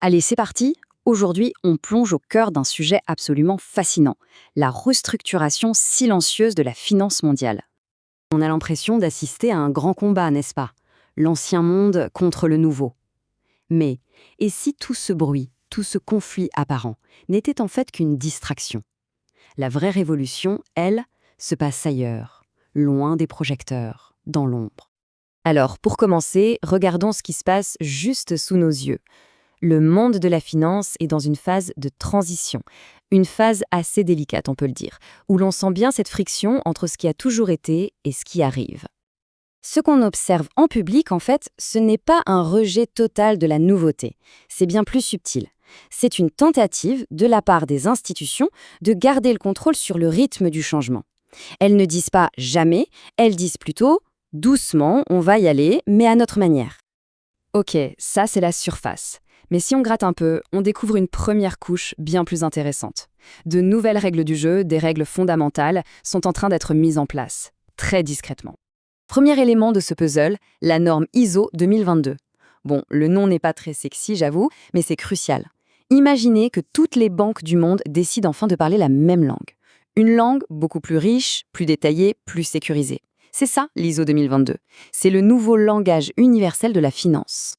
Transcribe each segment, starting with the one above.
Allez, c'est parti. Aujourd'hui, on plonge au cœur d'un sujet absolument fascinant, la restructuration silencieuse de la finance mondiale. On a l'impression d'assister à un grand combat, n'est-ce pas? L'ancien monde contre le nouveau. Mais, et si tout ce bruit, tout ce conflit apparent, n'était en fait qu'une distraction? La vraie révolution, elle, se passe ailleurs, loin des projecteurs, dans l'ombre. Alors, pour commencer, regardons ce qui se passe juste sous nos yeux. Le monde de la finance est dans une phase de transition, une phase assez délicate, on peut le dire, où l'on sent bien cette friction entre ce qui a toujours été et ce qui arrive. Ce qu'on observe en public, en fait, ce n'est pas un rejet total de la nouveauté, c'est bien plus subtil. C'est une tentative, de la part des institutions, de garder le contrôle sur le rythme du changement. Elles ne disent pas jamais, elles disent plutôt doucement, on va y aller, mais à notre manière. Ok, ça c'est la surface. Mais si on gratte un peu, on découvre une première couche bien plus intéressante. De nouvelles règles du jeu, des règles fondamentales, sont en train d'être mises en place, très discrètement. Premier élément de ce puzzle, la norme ISO 2022. Bon, le nom n'est pas très sexy, j'avoue, mais c'est crucial. Imaginez que toutes les banques du monde décident enfin de parler la même langue. Une langue beaucoup plus riche, plus détaillée, plus sécurisée. C'est ça, l'ISO 2022. C'est le nouveau langage universel de la finance.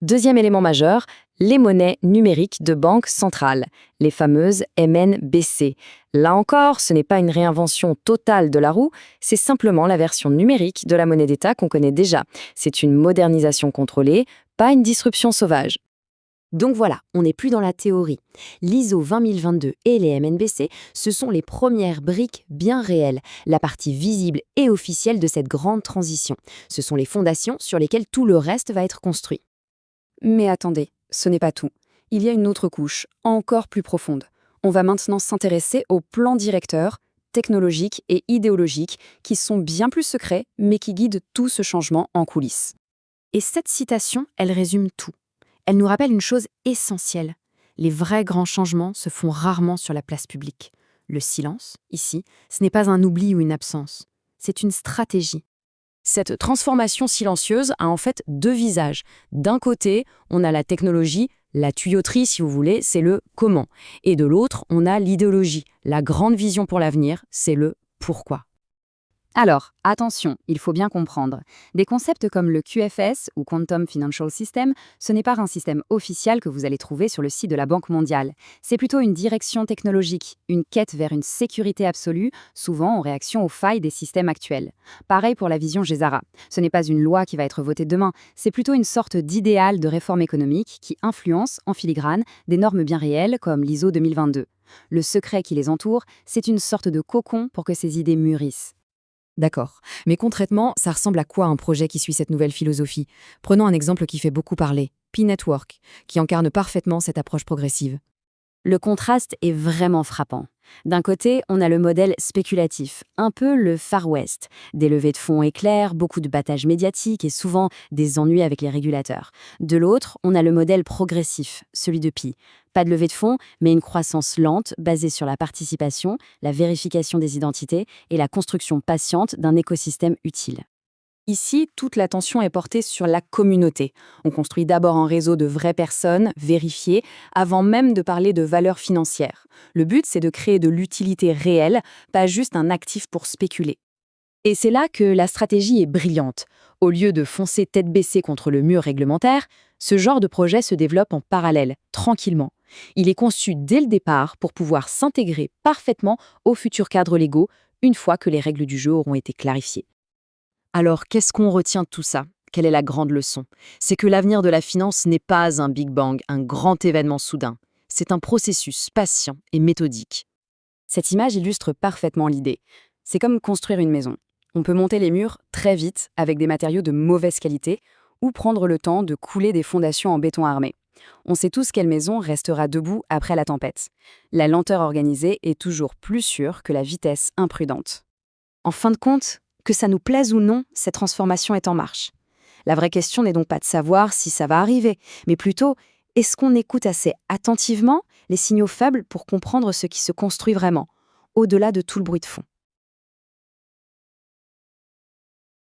Deuxième élément majeur, les monnaies numériques de banque centrale, les fameuses MNBC. Là encore, ce n'est pas une réinvention totale de la roue, c'est simplement la version numérique de la monnaie d'État qu'on connaît déjà. C'est une modernisation contrôlée, pas une disruption sauvage. Donc voilà, on n'est plus dans la théorie. L'ISO 20022 et les MNBC, ce sont les premières briques bien réelles, la partie visible et officielle de cette grande transition. Ce sont les fondations sur lesquelles tout le reste va être construit. Mais attendez, ce n'est pas tout. Il y a une autre couche, encore plus profonde. On va maintenant s'intéresser aux plans directeurs, technologiques et idéologiques, qui sont bien plus secrets, mais qui guident tout ce changement en coulisses. Et cette citation, elle résume tout. Elle nous rappelle une chose essentielle. Les vrais grands changements se font rarement sur la place publique. Le silence, ici, ce n'est pas un oubli ou une absence. C'est une stratégie. Cette transformation silencieuse a en fait deux visages. D'un côté, on a la technologie, la tuyauterie si vous voulez, c'est le comment. Et de l'autre, on a l'idéologie, la grande vision pour l'avenir, c'est le pourquoi. Alors, attention, il faut bien comprendre. Des concepts comme le QFS ou Quantum Financial System, ce n'est pas un système officiel que vous allez trouver sur le site de la Banque mondiale. C'est plutôt une direction technologique, une quête vers une sécurité absolue, souvent en réaction aux failles des systèmes actuels. Pareil pour la vision GESARA. Ce n'est pas une loi qui va être votée demain, c'est plutôt une sorte d'idéal de réforme économique qui influence, en filigrane, des normes bien réelles comme l'ISO 2022. Le secret qui les entoure, c'est une sorte de cocon pour que ces idées mûrissent. D'accord. Mais concrètement, ça ressemble à quoi un projet qui suit cette nouvelle philosophie? Prenons un exemple qui fait beaucoup parler, P-Network, qui incarne parfaitement cette approche progressive. Le contraste est vraiment frappant. D'un côté, on a le modèle spéculatif, un peu le Far West. Des levées de fonds éclairs, beaucoup de battage médiatique et souvent des ennuis avec les régulateurs. De l'autre, on a le modèle progressif, celui de Pi. Pas de levée de fonds, mais une croissance lente basée sur la participation, la vérification des identités et la construction patiente d'un écosystème utile. Ici, toute l'attention est portée sur la communauté. On construit d'abord un réseau de vraies personnes, vérifiées, avant même de parler de valeur financière. Le but, c'est de créer de l'utilité réelle, pas juste un actif pour spéculer. Et c'est là que la stratégie est brillante. Au lieu de foncer tête baissée contre le mur réglementaire, ce genre de projet se développe en parallèle, tranquillement. Il est conçu dès le départ pour pouvoir s'intégrer parfaitement aux futurs cadres légaux, une fois que les règles du jeu auront été clarifiées. Alors, qu'est-ce qu'on retient de tout ça? Quelle est la grande leçon? C'est que l'avenir de la finance n'est pas un Big Bang, un grand événement soudain. C'est un processus patient et méthodique. Cette image illustre parfaitement l'idée. C'est comme construire une maison. On peut monter les murs très vite avec des matériaux de mauvaise qualité ou prendre le temps de couler des fondations en béton armé. On sait tous quelle maison restera debout après la tempête. La lenteur organisée est toujours plus sûre que la vitesse imprudente. En fin de compte, que ça nous plaise ou non, cette transformation est en marche. La vraie question n'est donc pas de savoir si ça va arriver, mais plutôt, est-ce qu'on écoute assez attentivement les signaux faibles pour comprendre ce qui se construit vraiment, au-delà de tout le bruit de fond?